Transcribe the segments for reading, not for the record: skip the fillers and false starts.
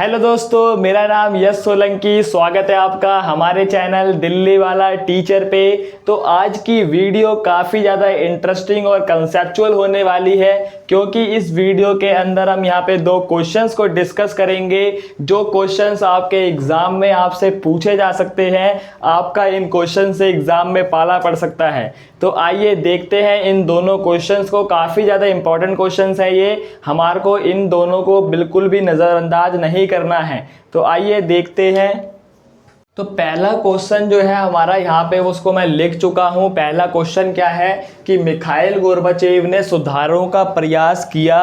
Hello दोस्तों, मेरा नाम यश सोलंकी। स्वागत है आपका हमारे चैनल दिल्ली वाला टीचर पे। तो आज की वीडियो काफ़ी ज़्यादा इंटरेस्टिंग और कंसेप्चुअल होने वाली है, क्योंकि इस वीडियो के अंदर हम यहाँ पे दो क्वेश्चंस को डिस्कस करेंगे। जो क्वेश्चंस आपके एग्ज़ाम में आपसे पूछे जा सकते हैं, आपका इन क्वेश्चन से एग्ज़ाम में पाला पड़ सकता है। तो आइए देखते हैं इन दोनों क्वेश्चंस को। काफ़ी ज़्यादा इंपॉर्टेंट क्वेश्चंस हैं ये, हमारे को इन दोनों को बिल्कुल भी नज़रअंदाज नहीं करना है। तो आइए देखते हैं। तो पहला क्वेश्चन जो है हमारा यहाँ पे उसको मैं लिख चुका हूँ। पहला क्वेश्चन क्या है कि मिखाइल गोर्बाचेव ने सुधारों का प्रयास किया,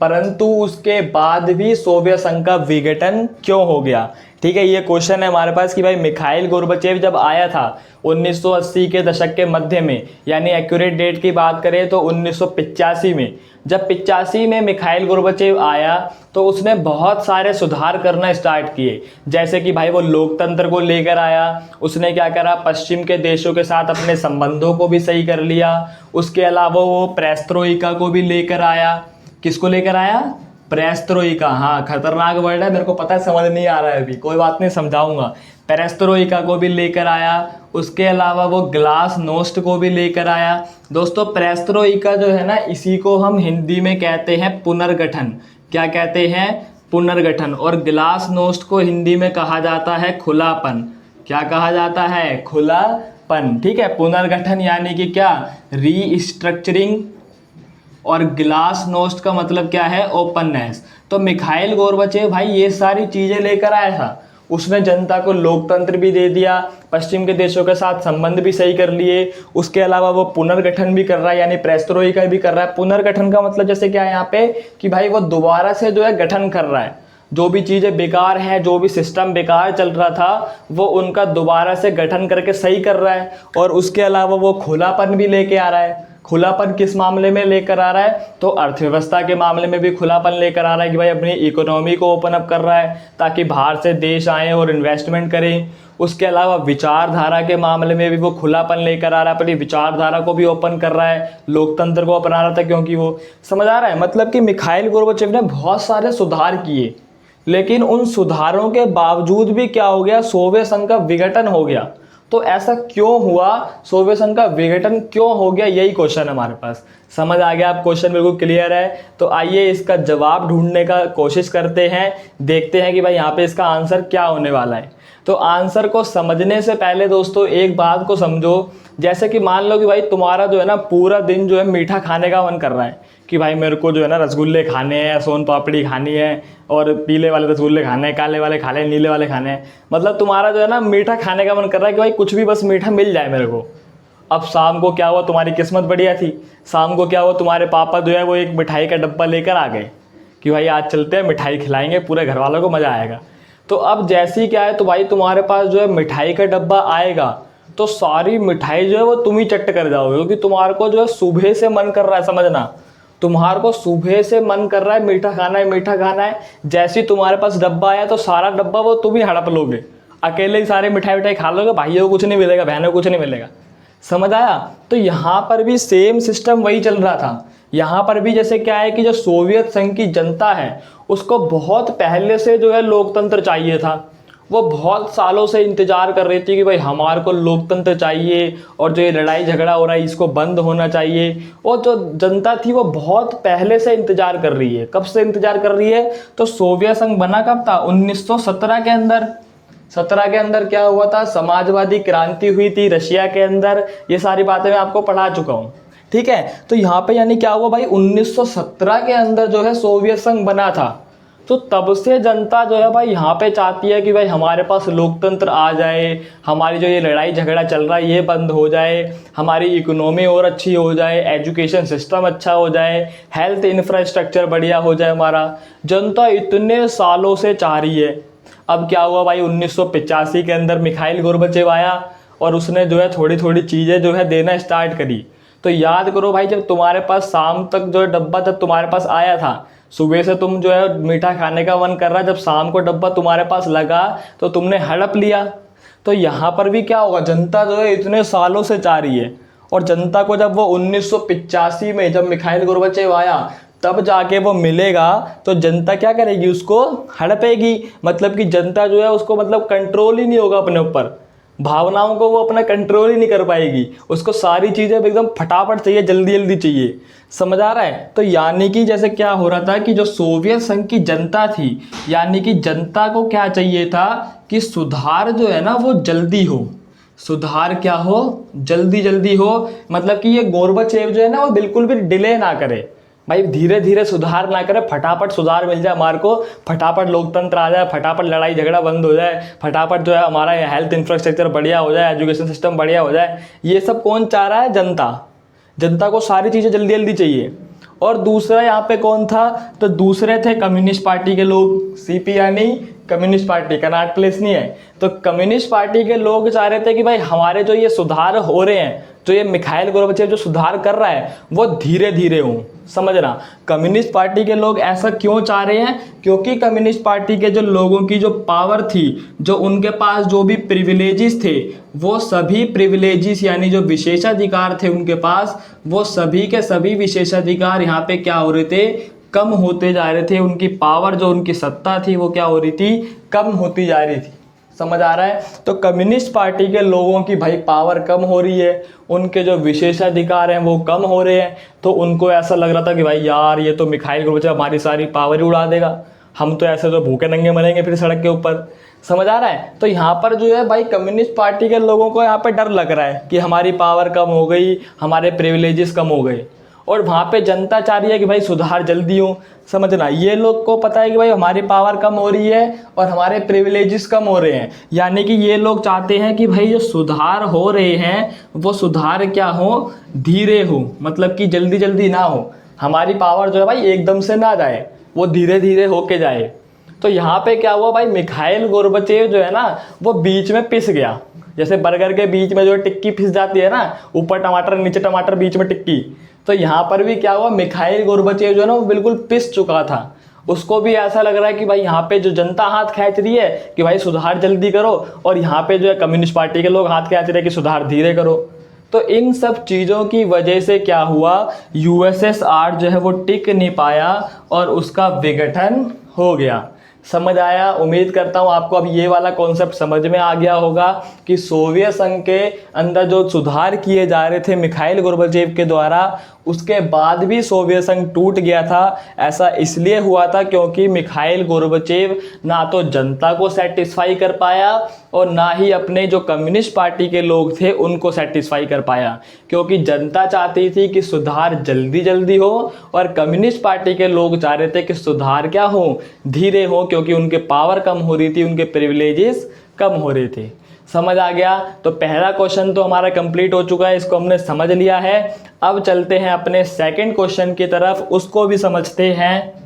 परंतु उसके बाद भी सोवियत संघ का विघटन क्यों हो गया। ठीक है, ये क्वेश्चन है हमारे पास कि भाई मिखाइल गोर्बाचेव जब आया था 1980 के दशक के मध्य में, यानी एक्यूरेट डेट की बात करें तो 1985 में, जब 85 में मिखाइल गोर्बाचेव आया तो उसने बहुत सारे सुधार करना स्टार्ट किए। जैसे कि भाई वो लोकतंत्र को लेकर आया, उसने क्या करा, पश्चिम के देशों के साथ अपने संबंधों को भी सही कर लिया। उसके अलावा वो पेरेस्ट्रोइका को भी लेकर आया। किसको लेकर आया? पेरेस्ट्रोइका। हाँ, खतरनाक वर्ड है, मेरे को पता है, समझ नहीं आ रहा है अभी, कोई बात नहीं, समझाऊंगा। पेरेस्ट्रोइका को भी लेकर आया। उसके अलावा वो ग्लासनोस्ट को भी लेकर आया। दोस्तों, पेरेस्ट्रोइका जो है ना, इसी को हम हिंदी में कहते हैं पुनर्गठन। क्या कहते हैं? पुनर्गठन। और ग्लासनोस्ट को हिंदी में कहा जाता है खुलापन। क्या कहा जाता है? खुलापन। ठीक है, पुनर्गठन यानी कि क्या? रीस्ट्रक्चरिंग। और ग्लासनोस्ट का मतलब क्या है? ओपननेस। तो मिखाइल गोर्बाचेव भाई ये सारी चीज़ें लेकर आया था। उसने जनता को लोकतंत्र भी दे दिया, पश्चिम के देशों के साथ संबंध भी सही कर लिए। उसके अलावा वो पुनर्गठन भी कर रहा है, यानी पेरेस्ट्रोइका भी कर रहा है। पुनर्गठन का मतलब जैसे क्या है यहाँ पे कि भाई वो दोबारा से जो है गठन कर रहा है। जो भी चीज़ें बेकार हैं, जो भी सिस्टम बेकार चल रहा था, वो उनका दोबारा से गठन करके सही कर रहा है। और उसके अलावा वो खुलापन भी लेके आ रहा है। खुलापन किस मामले में लेकर आ रहा है? तो अर्थव्यवस्था के मामले में भी खुलापन लेकर आ रहा है कि भाई अपनी इकोनॉमी को ओपन अप कर रहा है ताकि बाहर से देश आएँ और इन्वेस्टमेंट करें। उसके अलावा विचारधारा के मामले में भी वो खुलापन लेकर आ रहा है, अपनी विचारधारा को भी ओपन कर रहा है, लोकतंत्र को अपना रहा था, क्योंकि वो समझ आ रहा है। मतलब कि मिखाइल गोर्बाचेव ने बहुत सारे सुधार किए, लेकिन उन सुधारों के बावजूद भी क्या हो गया? सोवियत संघ का विघटन हो गया। तो ऐसा क्यों हुआ? सोवियत संघ का विघटन क्यों हो गया? यही क्वेश्चन है हमारे पास। समझ आ गया? आप क्वेश्चन बिल्कुल क्लियर है? तो आइए इसका जवाब ढूंढने का कोशिश करते हैं, देखते हैं कि भाई यहाँ पे इसका आंसर क्या होने वाला है। तो आंसर को समझने से पहले दोस्तों एक बात को समझो। जैसे कि मान लो कि भाई तुम्हारा जो है ना पूरा दिन जो है मीठा खाने का मन कर रहा है कि भाई मेरे को जो है ना रसगुल्ले खाने हैं, सोन पापड़ी खानी है, और पीले वाले रसगुल्ले खाने हैं, काले वाले खाने हैं, नीले वाले खाने हैं। मतलब तुम्हारा जो है ना मीठा खाने का मन कर रहा है कि भाई कुछ भी बस मीठा मिल जाए मेरे को। अब शाम को क्या हुआ? तुम्हारी किस्मत बढ़िया थी। शाम को क्या हुआ? तुम्हारे पापा जो है वो एक मिठाई का डब्बा लेकर आ गए कि भाई आज चलते हैं, मिठाई खिलाएंगे, पूरे घर वालों को मज़ा आएगा। तो अब जैसी क्या है, तो भाई तुम्हारे पास जो है मिठाई का डब्बा आएगा तो सारी मिठाई जो है वो तुम ही चट कर जाओगे, क्योंकि तुम्हारे को जो है सुबह से मन कर रहा है। समझना, तुम्हारे को सुबह से मन कर रहा है मीठा खाना है, मीठा खाना है। जैसे ही तुम्हारे पास डब्बा आया तो सारा डब्बा वो तुम ही हड़प लोगे, अकेले ही सारे मिठाई विठाई खा लोगे, भाइयों को कुछ नहीं मिलेगा, बहनों को कुछ नहीं मिलेगा। समझ आया? तो यहाँ पर भी सेम सिस्टम वही चल रहा था। यहाँ पर भी जैसे क्या है कि जो सोवियत संघ की जनता है उसको बहुत पहले से जो है लोकतंत्र चाहिए था। वो बहुत सालों से इंतजार कर रही थी कि भाई हमारे को लोकतंत्र चाहिए, और जो ये लड़ाई झगड़ा हो रहा है इसको बंद होना चाहिए। और जो जनता थी वो बहुत पहले से इंतजार कर रही है। कब से इंतजार कर रही है? तो सोवियत संघ बना कब था? 1917 के अंदर। 17 के अंदर क्या हुआ था? समाजवादी क्रांति हुई थी रशिया के अंदर। ये सारी बातें मैं आपको पढ़ा चुका हूँ। ठीक है, तो यहाँ पे यानी क्या हुआ भाई, 1917 के अंदर जो है सोवियत संघ बना था। तो तब से जनता जो है भाई यहाँ पे चाहती है कि भाई हमारे पास लोकतंत्र आ जाए, हमारी जो ये लड़ाई झगड़ा चल रहा है ये बंद हो जाए, हमारी इकोनॉमी और अच्छी हो जाए, एजुकेशन सिस्टम अच्छा हो जाए, हेल्थ इंफ्रास्ट्रक्चर बढ़िया हो जाए हमारा। जनता इतने सालों से चाह रही है। अब क्या हुआ भाई, 1985 के अंदर मिखाइल गोर्बाचेव आया और उसने जो है थोड़ी थोड़ी चीज़ें जो है देना स्टार्ट करी। तो याद करो भाई, जब तुम्हारे पास शाम तक जो है डब्बा जब तुम्हारे पास आया था, सुबह से तुम जो है मीठा खाने का मन कर रहा है, जब शाम को डब्बा तुम्हारे पास लगा तो तुमने हड़प लिया। तो यहाँ पर भी क्या होगा, जनता जो है इतने सालों से चाह रही है। और जनता को जब वो 1985 में जब मिखाइल गोर्बाचेव आया तब जाके वो मिलेगा तो जनता क्या करेगी, उसको हड़पेगी। मतलब कि जनता जो है उसको मतलब कंट्रोल ही नहीं होगा अपने ऊपर, भावनाओं को वो अपना कंट्रोल ही नहीं कर पाएगी, उसको सारी चीज़ें एकदम फटाफट चाहिए, जल्दी जल्दी चाहिए। समझ आ रहा है? तो यानी कि जैसे क्या हो रहा था कि जो सोवियत संघ की जनता थी, यानी कि जनता को क्या चाहिए था कि सुधार जो है ना वो जल्दी हो, सुधार क्या हो, जल्दी जल्दी हो। मतलब कि ये गोर्बाचेव जो है ना वो बिल्कुल भी डिले ना करे, भाई धीरे धीरे सुधार ना करे, फटाफट सुधार मिल जाए हमारे को, फटाफट लोकतंत्र आ जाए, फटाफट लड़ाई झगड़ा बंद हो जाए, फटाफट जो है हमारा हेल्थ इंफ्रास्ट्रक्चर बढ़िया हो जाए, एजुकेशन सिस्टम बढ़िया हो जाए। ये सब कौन चाह रहा है? जनता। जनता को सारी चीज़ें जल्दी जल्दी चाहिए। और दूसरा यहाँ पे कौन था? तो दूसरे थे कम्युनिस्ट पार्टी के लोग, सीपी यानी कम्युनिस्ट पार्टी, कनॉट प्लेस नहीं है। तो कम्युनिस्ट पार्टी के लोग चाह रहे थे कि भाई हमारे जो ये सुधार हो रहे हैं, तो ये मिखाइल गोर्बाचेव जो सुधार कर रहा है वो धीरे धीरे हों। समझना, कम्युनिस्ट पार्टी के लोग ऐसा क्यों चाह रहे हैं? क्योंकि कम्युनिस्ट पार्टी के जो लोगों की जो पावर थी, जो उनके पास जो भी प्रिविलेजेस थे, वो सभी प्रिविलेजेस यानी जो विशेषाधिकार थे उनके पास, वो सभी के सभी विशेषाधिकार यहाँ पे क्या हो रहे थे? कम होते जा रहे थे। उनकी पावर, जो उनकी सत्ता थी, वो क्या हो रही थी? कम होती जा रही थी। समझ आ रहा है? तो कम्युनिस्ट पार्टी के लोगों की भाई पावर कम हो रही है, उनके जो विशेषाधिकार हैं वो कम हो रहे हैं। तो उनको ऐसा लग रहा था कि भाई यार ये तो मिखाइल गोर्बाचेव हमारी सारी पावर ही उड़ा देगा, हम तो ऐसे तो भूखे नंगे मरेंगे फिर सड़क के ऊपर। समझ आ रहा है? तो यहाँ पर जो है भाई कम्युनिस्ट पार्टी के लोगों को यहाँ पे डर लग रहा है कि हमारी पावर कम हो गई, हमारे प्रिविलेजेस कम हो गए, और वहाँ पे जनता चाह रही है कि भाई सुधार जल्दी हो। समझना, ये लोग को पता है कि भाई हमारी पावर कम हो रही है और हमारे प्रिविलेजेस कम हो रहे हैं, यानी कि ये लोग चाहते हैं कि भाई जो सुधार हो रहे हैं वो सुधार क्या हो? धीरे हो, मतलब कि जल्दी जल्दी ना हो, हमारी पावर जो है भाई एकदम से ना जाए, वो धीरे धीरे होके जाए। तो यहाँ पे क्या हुआ भाई, मिखाइल गोर्बाचेव जो है ना वो बीच में पिस गया। जैसे बर्गर के बीच में जो टिक्की पिस जाती है ना, ऊपर टमाटर नीचे टमाटर बीच में टिक्की, तो यहाँ पर भी क्या हुआ, मिखाइल गोर्बाचेव जो है ना वो बिल्कुल पिस चुका था। उसको भी ऐसा लग रहा है कि भाई यहाँ पे जो जनता हाथ खींच रही है कि भाई सुधार जल्दी करो, और यहाँ पे जो है कम्युनिस्ट पार्टी के लोग हाथ खींच रहे हैं कि सुधार धीरे करो। तो इन सब चीज़ों की वजह से क्या हुआ, यूएसएसआर जो है वो टिक नहीं पाया और उसका विघटन हो गया। समझ आया? उम्मीद करता हूँ आपको अब ये वाला कॉन्सेप्ट समझ में आ गया होगा कि सोवियत संघ के अंदर जो सुधार किए जा रहे थे मिखाइल गोर्बाचेव के द्वारा, उसके बाद भी सोवियत संघ टूट गया था। ऐसा इसलिए हुआ था क्योंकि मिखाइल गोर्बाचेव ना तो जनता को सेटिस्फाई कर पाया और ना ही अपने जो कम्युनिस्ट पार्टी के लोग थे उनको सेटिस्फाई कर पाया, क्योंकि जनता चाहती थी कि सुधार जल्दी जल्दी हो और कम्युनिस्ट पार्टी के लोग चाह रहे थे कि सुधार क्या हो? धीरे हो, क्योंकि उनके पावर कम हो रही थी, उनके प्रिविलेजेस कम हो रहे थे। समझ आ गया? तो पहला क्वेश्चन तो हमारा कंप्लीट हो चुका है, इसको हमने समझ लिया है। अब चलते हैं अपने सेकंड क्वेश्चन की तरफ, उसको भी समझते हैं।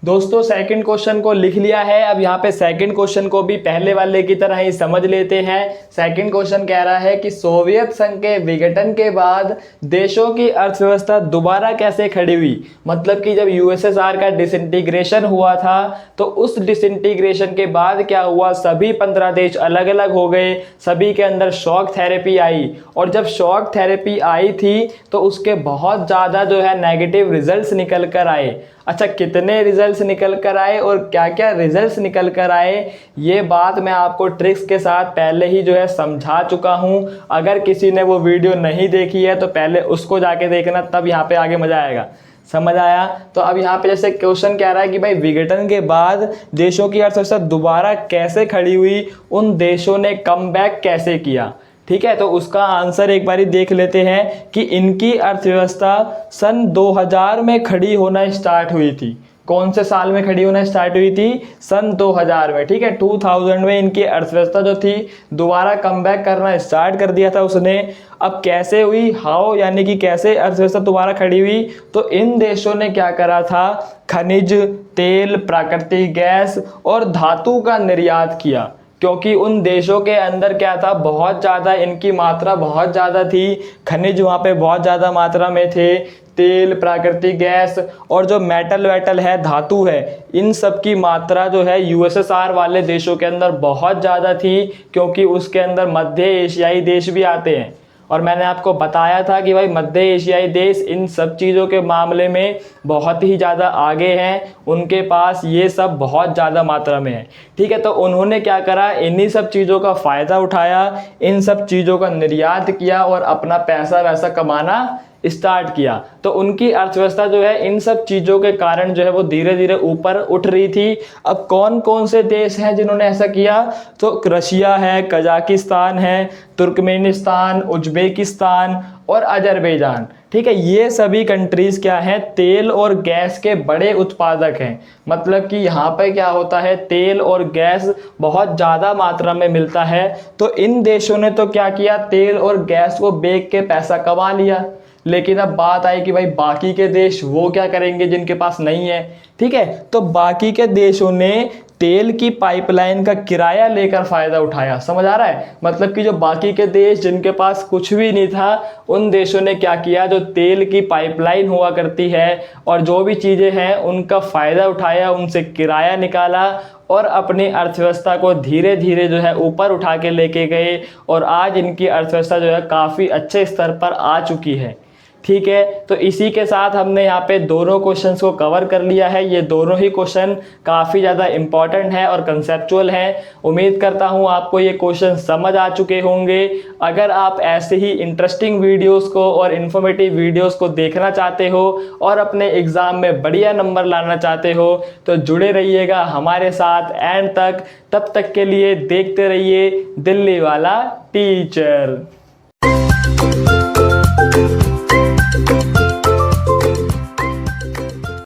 दोस्तों सेकंड क्वेश्चन को लिख लिया है, अब यहाँ पे सेकंड क्वेश्चन को भी पहले वाले की तरह ही समझ लेते हैं। सेकंड क्वेश्चन कह रहा है कि सोवियत संघ के विघटन के बाद देशों की अर्थव्यवस्था दोबारा कैसे खड़ी हुई। मतलब कि जब यूएसएसआर का डिसइंटीग्रेशन हुआ था तो उस डिसइंटीग्रेशन के बाद क्या हुआ, सभी 15 देश अलग अलग हो गए, सभी के अंदर शॉक थेरेपी आई, और जब शॉक थेरेपी आई थी तो उसके बहुत ज़्यादा जो है नेगेटिव रिजल्ट्स निकल कर आए। अच्छा, कितने रिजल्ट्स निकल कर आए और क्या क्या रिजल्ट्स निकल कर आए, ये बात मैं आपको ट्रिक्स के साथ पहले ही जो है समझा चुका हूँ। अगर किसी ने वो वीडियो नहीं देखी है तो पहले उसको जाके देखना, तब यहाँ पे आगे मज़ा आएगा। समझ आया? तो अब यहाँ पे जैसे क्वेश्चन कह रहा है कि भाई विघटन के बाद देशों की अर्थव्यवस्था दोबारा कैसे खड़ी हुई, उन देशों ने कमबैक कैसे किया। ठीक है, तो उसका आंसर एक बारी देख लेते हैं कि इनकी अर्थव्यवस्था सन 2000 में खड़ी होना स्टार्ट हुई थी। कौन से साल में खड़ी होना स्टार्ट हुई थी? सन 2000 में। ठीक है, 2000 में इनकी अर्थव्यवस्था जो थी दोबारा कमबैक करना स्टार्ट कर दिया था उसने। अब कैसे हुई, हाउ, यानी कि कैसे अर्थव्यवस्था दोबारा खड़ी हुई, तो इन देशों ने क्या करा था, खनिज तेल, प्राकृतिक गैस और धातु का निर्यात किया। क्योंकि उन देशों के अंदर क्या था, बहुत ज़्यादा इनकी मात्रा बहुत ज़्यादा थी, खनिज वहाँ पे बहुत ज़्यादा मात्रा में थे, तेल, प्राकृतिक गैस और जो मेटल वेटल है, धातु है, इन सब की मात्रा जो है यूएसएसआर वाले देशों के अंदर बहुत ज़्यादा थी, क्योंकि उसके अंदर मध्य एशियाई देश भी आते हैं और मैंने आपको बताया था कि भाई मध्य एशियाई देश इन सब चीज़ों के मामले में बहुत ही ज़्यादा आगे हैं, उनके पास ये सब बहुत ज़्यादा मात्रा में है। ठीक है, तो उन्होंने क्या करा, इन्हीं सब चीज़ों का फ़ायदा उठाया, इन सब चीज़ों का निर्यात किया और अपना पैसा वैसा कमाना स्टार्ट किया। तो उनकी अर्थव्यवस्था जो है इन सब चीज़ों के कारण जो है वो धीरे धीरे ऊपर उठ रही थी। अब कौन कौन से देश हैं जिन्होंने ऐसा किया, तो रशिया है, कजाकिस्तान है, तुर्कमेनिस्तान, उज्बेकिस्तान और अजरबैजान। ठीक है, ये सभी कंट्रीज़ क्या हैं, तेल और गैस के बड़े उत्पादक हैं। मतलब कि यहाँ पे क्या होता है, तेल और गैस बहुत ज़्यादा मात्रा में मिलता है। तो इन देशों ने तो क्या किया, तेल और गैस को बेच के पैसा कमा लिया। लेकिन अब बात आई कि भाई बाकी के देश वो क्या करेंगे जिनके पास नहीं है। ठीक है, तो बाकी के देशों ने तेल की पाइपलाइन का किराया लेकर फ़ायदा उठाया। समझ आ रहा है, मतलब कि जो बाकी के देश जिनके पास कुछ भी नहीं था, उन देशों ने क्या किया, जो तेल की पाइपलाइन हुआ करती है और जो भी चीज़ें हैं उनका फ़ायदा उठाया, उनसे किराया निकाला और अपनी अर्थव्यवस्था को धीरे धीरे जो है ऊपर उठा के लेके गए। और आज इनकी अर्थव्यवस्था जो है काफ़ी अच्छे स्तर पर आ चुकी है। ठीक है, तो इसी के साथ हमने यहाँ पे दोनों क्वेश्चंस को कवर कर लिया है। ये दोनों ही क्वेश्चन काफ़ी ज़्यादा इम्पॉर्टेंट है और कंसेप्चुअल हैं। उम्मीद करता हूँ आपको ये क्वेश्चन समझ आ चुके होंगे। अगर आप ऐसे ही इंटरेस्टिंग वीडियोस को और इन्फॉर्मेटिव वीडियोस को देखना चाहते हो और अपने एग्ज़ाम में बढ़िया नंबर लाना चाहते हो तो जुड़े रहिएगा हमारे साथ एंड तक। तब तक के लिए देखते रहिए दिल्ली वाला टीचर।